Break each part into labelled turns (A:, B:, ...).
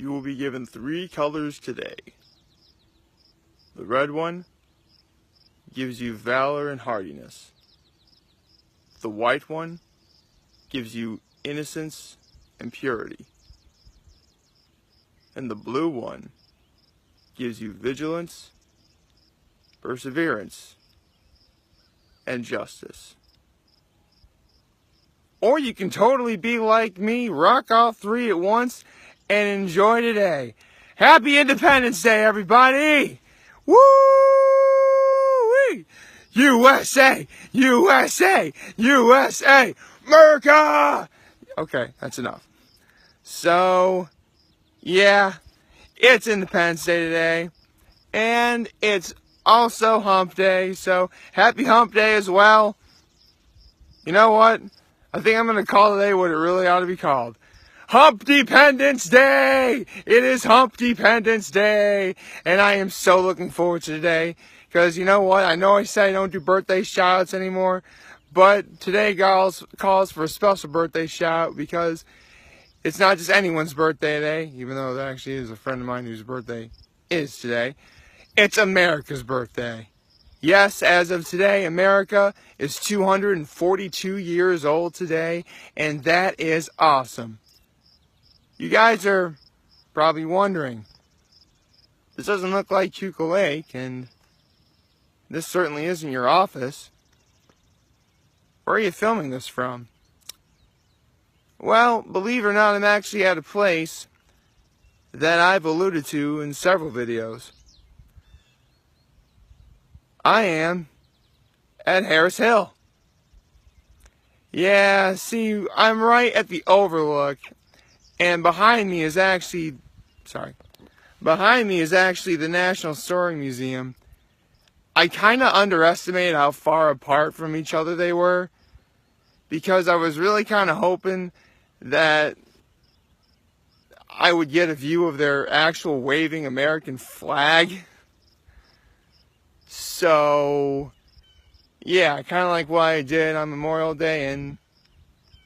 A: You will be given 3 colors today. The red one gives you valor and hardiness. The white one gives you innocence and purity. And the blue one gives you vigilance, perseverance, and justice. Or you can totally be like me, rock all 3 at once, and enjoy today. Happy Independence Day, everybody! Woo! USA! USA! USA! America! Okay, that's enough. So, yeah, it's Independence Day today, and it's also Hump Day, so happy Hump Day as well. You know what? I think I'm going to call today what it really ought to be called. Humpdependence Day! It is Humpdependence Day! And I am so looking forward to today. Because you know what? I know I said I don't do birthday shout-outs anymore. But today calls for a special birthday shout-out. Because it's not just anyone's birthday today. Even though that actually is a friend of mine whose birthday is today. It's America's birthday. Yes, as of today, America is 242 years old today. And that is awesome. You guys are probably wondering, this doesn't look like Keuka Lake, and this certainly isn't your office. Where are you filming this from? Well, believe it or not, I'm actually at a place that I've alluded to in several videos. I am at Harris Hill. Yeah, see, I'm right at the overlook. And behind me is actually the National Soaring Museum. I kind of underestimated how far apart from each other they were, because I was really kind of hoping that I would get a view of their actual waving American flag. So, yeah, kind of like what I did on Memorial Day, and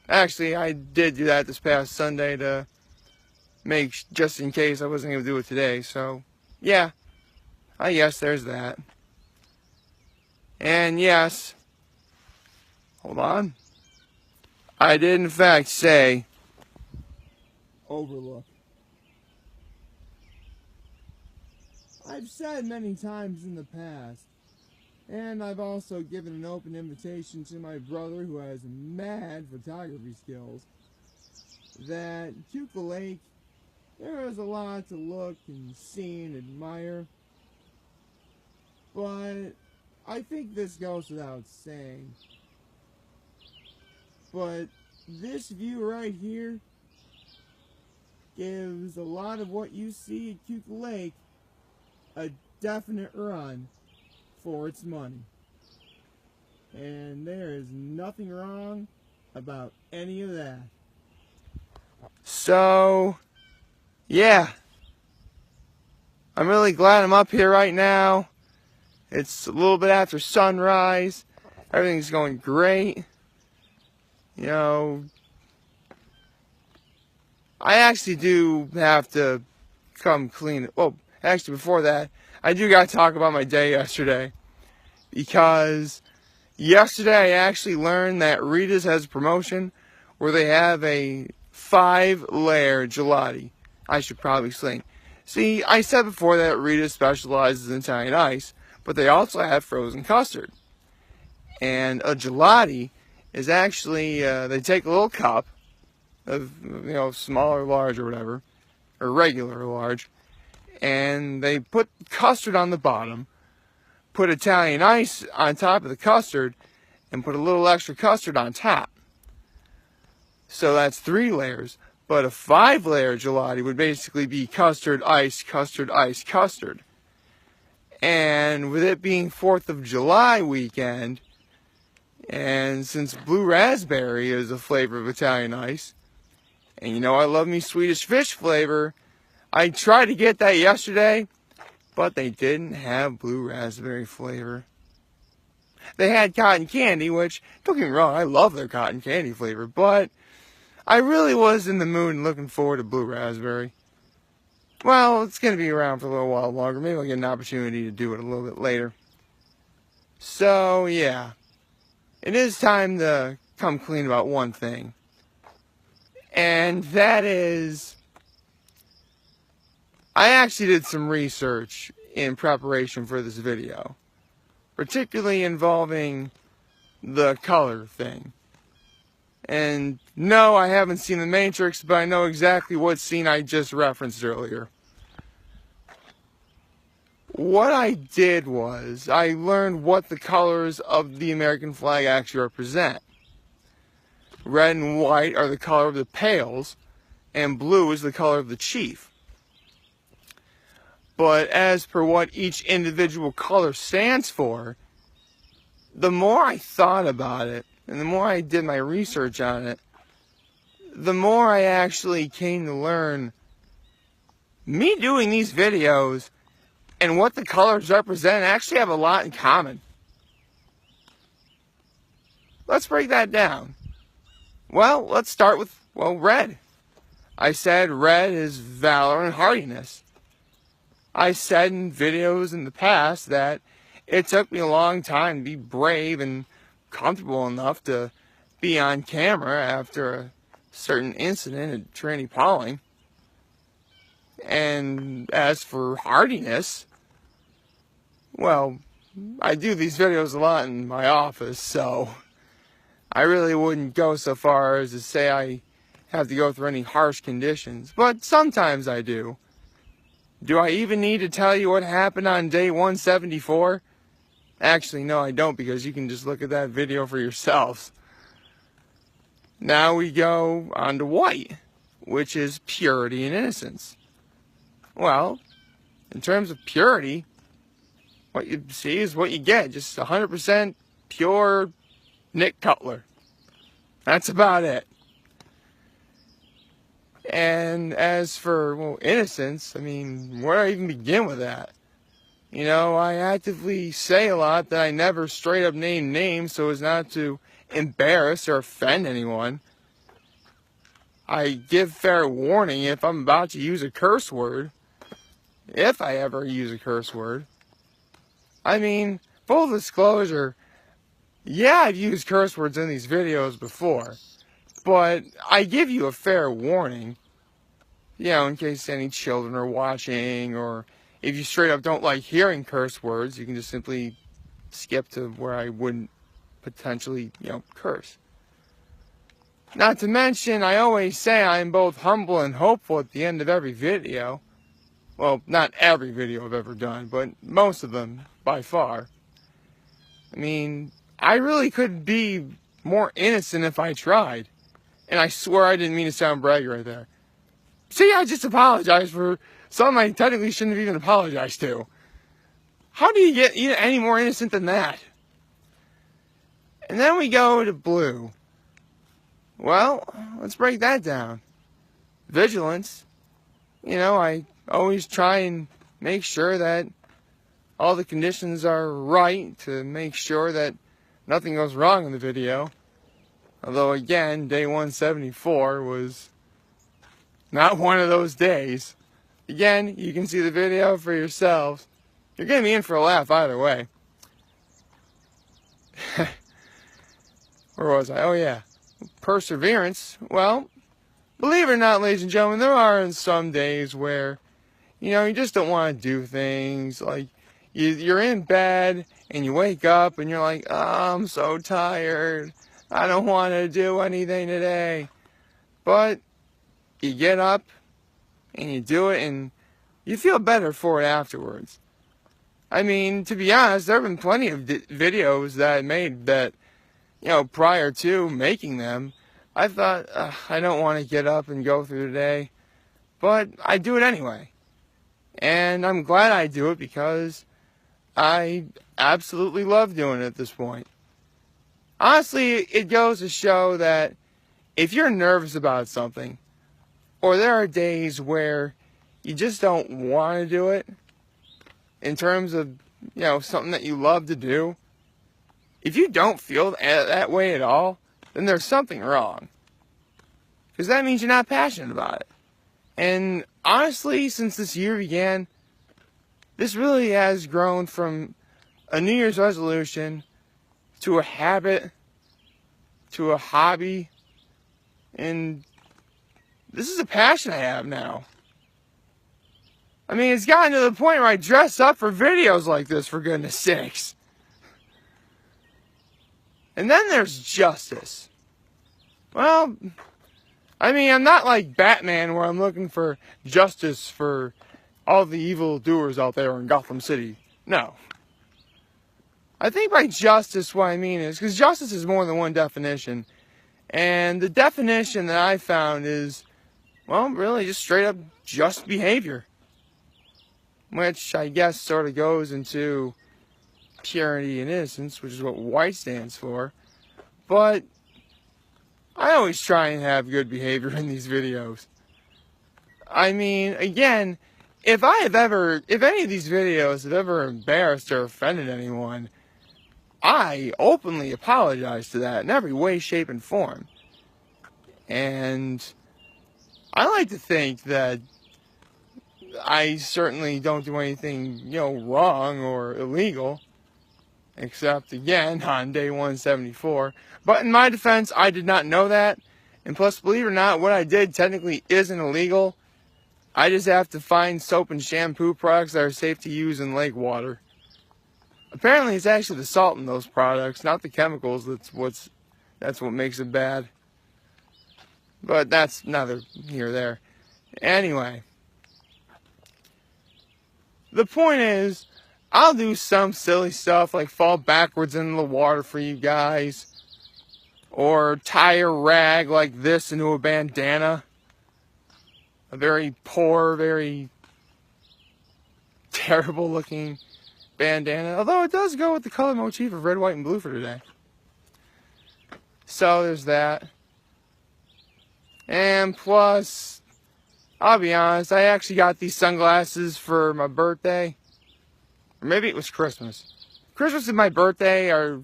A: actually, I did do that this past Sunday to make, just in case I wasn't going to do it today. So, yeah, I guess there's that. And yes, hold on. I did in fact say overlook. I've said many times in the past, and I've also given an open invitation to my brother, who has mad photography skills, that Keuka Lake, there is a lot to look and see and admire. But I think this goes without saying. But this view right here gives a lot of what you see at Keuka Lake a definite run for its money. And there is nothing wrong about any of that. So, yeah. I'm really glad I'm up here right now. It's a little bit after sunrise. Everything's going great. You know, I actually do have to come clean. Well, actually before that, I do got to talk about my day yesterday. Because yesterday I actually learned that Rita's has a promotion where they have a 5-layer gelati. I should probably explain. See, I said before that Rita specializes in Italian ice, but they also have frozen custard. And a gelati is actually, they take a little cup of, you know, small or large or whatever, or regular or large, and they put custard on the bottom, put Italian ice on top of the custard, and put a little extra custard on top. So that's 3 layers. But a 5-layer gelati would basically be custard, ice, custard, ice, custard. And with it being 4th of July weekend, and since blue raspberry is a flavor of Italian ice, and you know I love me Swedish fish flavor, I tried to get that yesterday, but they didn't have blue raspberry flavor. They had cotton candy, which, don't get me wrong, I love their cotton candy flavor, but I really was in the mood and looking forward to blue raspberry. well, it's going to be around for a little while longer. Maybe I'll get an opportunity to do it a little bit later. So, yeah. It is time to come clean about one thing. And that is, I actually did some research in preparation for this video, particularly involving the color thing. And no, I haven't seen The Matrix, but I know exactly what scene I just referenced earlier. What I did was, I learned what the colors of the American flag actually represent. Red and white are the color of the Pales, and blue is the color of the chief. But as per what each individual color stands for, the more I thought about it, and the more I did my research on it, the more I actually came to learn me doing these videos and what the colors represent actually have a lot in common. Let's break that down. Well, let's start with, red. I said red is valor and hardiness. I said in videos in the past that it took me a long time to be brave and comfortable enough to be on camera after a certain incident at Trinity-Pawling. And as for hardiness, well, I do these videos a lot in my office, so I really wouldn't go so far as to say I have to go through any harsh conditions, but sometimes I do. Do I even need to tell you what happened on day 174? Actually, no, I don't, because you can just look at that video for yourselves. Now we go on to white, which is purity and innocence. Well, in terms of purity, what you see is what you get. Just 100% pure Nick Cutler. That's about it. And as for, innocence, I mean, where do I even begin with that? You know, I actively say a lot that I never straight up name names so as not to embarrass or offend anyone. I give fair warning if I'm about to use a curse word, if I ever use a curse word. I mean, full disclosure, yeah, I've used curse words in these videos before, but I give you a fair warning, you know, in case any children are watching, or if you straight up don't like hearing curse words, you can just simply skip to where I wouldn't potentially, curse. Not to mention, I always say I'm both humble and hopeful at the end of every video. Well, not every video I've ever done, but most of them, by far. I mean, I really could be more innocent if I tried. And I swear I didn't mean to sound braggy right there. See, I just apologized for something I technically shouldn't have even apologized to. How do you get any more innocent than that? And then we go to blue. Well, let's break that down. Vigilance. I always try and make sure that all the conditions are right to make sure that nothing goes wrong in the video. Although, again, day 174 was not one of those days. Again, you can see the video for yourselves. You're going to be in for a laugh either way. Where was I? Oh, yeah. Perseverance. Well, believe it or not, ladies and gentlemen, there are some days where, you just don't want to do things. Like, you're in bed and you wake up and you're like, oh, I'm so tired. I don't want to do anything today. But you get up and you do it and you feel better for it afterwards. I mean, to be honest, there have been plenty of videos that I made that, prior to making them, I thought, I don't want to get up and go through the day. But I do it anyway. And I'm glad I do it because I absolutely love doing it at this point. Honestly, it goes to show that if you're nervous about something, or there are days where you just don't want to do it, in terms of, something that you love to do, if you don't feel that way at all, then there's something wrong. Because that means you're not passionate about it. And honestly, since this year began, this really has grown from a New Year's resolution to a habit, to a hobby, and this is a passion I have now. I mean, it's gotten to the point where I dress up for videos like this, for goodness sakes. And then there's justice. Well, I mean, I'm not like Batman where I'm looking for justice for all the evil doers out there in Gotham City. No. I think by justice, what I mean is, because justice is more than one definition. And the definition that I found is, well, really just straight up just behavior. Which I guess sort of goes into purity and innocence, which is what white stands for. But I always try and have good behavior in these videos. I mean, again, if any of these videos have ever embarrassed or offended anyone, I openly apologize to that in every way, shape, and form. And I like to think that I certainly don't do anything, wrong or illegal. Except, again, on day 174. But in my defense, I did not know that. And plus, believe it or not, what I did technically isn't illegal. I just have to find soap and shampoo products that are safe to use in lake water. Apparently, it's actually the salt in those products, not the chemicals, that's what makes it bad. But that's neither here or there. Anyway. The point is, I'll do some silly stuff like fall backwards into the water for you guys. Or tie a rag like this into a bandana. A very poor, very terrible looking bandana. Although it does go with the color motif of red, white, and blue for today. So there's that. And plus, I'll be honest, I actually got these sunglasses for my birthday. Or maybe it was Christmas. Christmas and my birthday are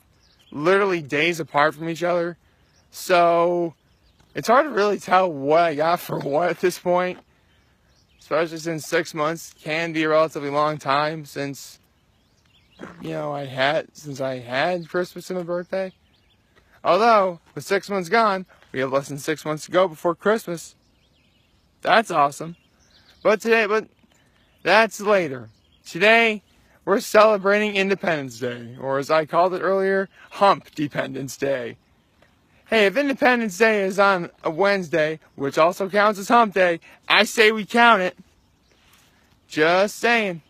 A: literally days apart from each other. So it's hard to really tell what I got for what at this point. Especially since 6 months can be a relatively long time since, I had Christmas and my birthday. Although, with 6 months gone, we have less than 6 months to go before Christmas. That's awesome. But that's later. Today, we're celebrating Independence Day, or as I called it earlier, Humpdependence Day. Hey, if Independence Day is on a Wednesday, which also counts as Hump Day, I say we count it. Just saying.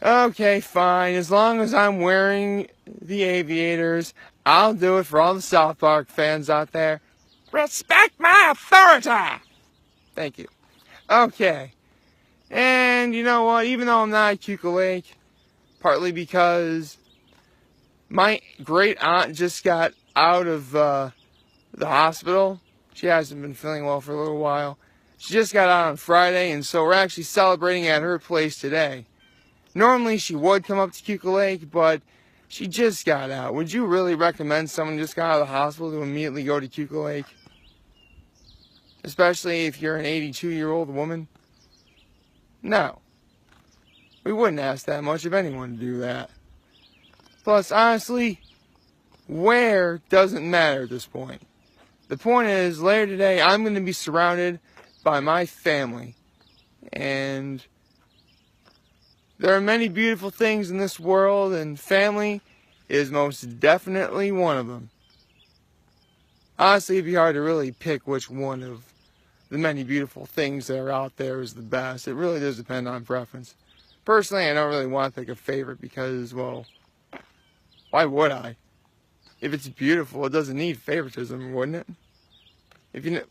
A: Okay, fine. As long as I'm wearing the aviators, I'll do it for all the South Park fans out there. Respect my authority! Thank you. Okay. And you know what? Even though I'm not at Cuca Lake, partly because my great aunt just got out of the hospital. She hasn't been feeling well for a little while. She just got out on Friday, and so we're actually celebrating at her place today. Normally she would come up to Cuca Lake, but she just got out. Would you really recommend someone just got out of the hospital to immediately go to Cuca Lake? Especially if you're an 82-year-old woman? No. We wouldn't ask that much of anyone to do that. Plus, honestly, where doesn't matter at this point. The point is, later today, I'm going to be surrounded by my family. And there are many beautiful things in this world, and family is most definitely one of them. Honestly, it'd be hard to really pick which one of the many beautiful things that are out there is the best. It really does depend on preference. Personally, I don't really want to pick a favorite because, well, why would I? If it's beautiful, it doesn't need favoritism, wouldn't it?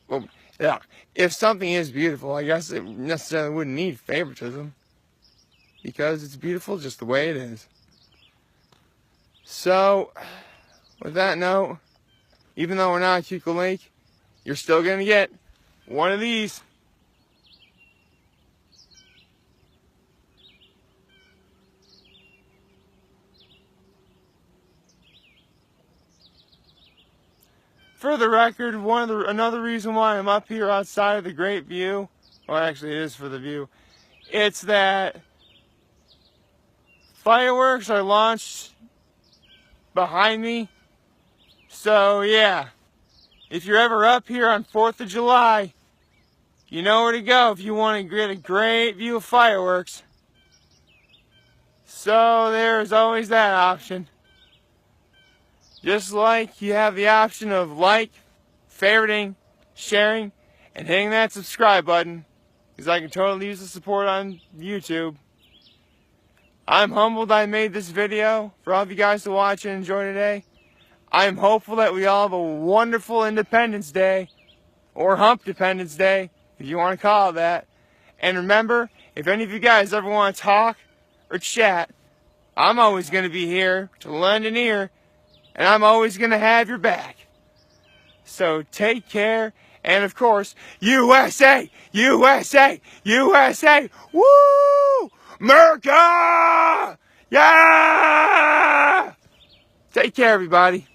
A: If something is beautiful, I guess it necessarily wouldn't need favoritism. Because it's beautiful just the way it is. So, with that note, even though we're not at Cuca Lake, you're still going to get one of these. for the record, another reason why I'm up here outside of the great view, well, actually it is for the view, it's that fireworks are launched behind me. So yeah, if you're ever up here on 4th of July, you know where to go if you want to get a great view of fireworks. So there's always that option. Just like you have the option of like, favoriting, sharing, and hitting that subscribe button, because I can totally use the support on YouTube. I'm humbled I made this video for all of you guys to watch and enjoy today. I'm hopeful that we all have a wonderful Independence Day, or Humpdependence Day, if you want to call it that. And remember, if any of you guys ever want to talk or chat, I'm always going to be here to lend an ear, and I'm always going to have your back. So take care, and of course, USA! USA! USA! Woo! America! Yeah! Take care, everybody.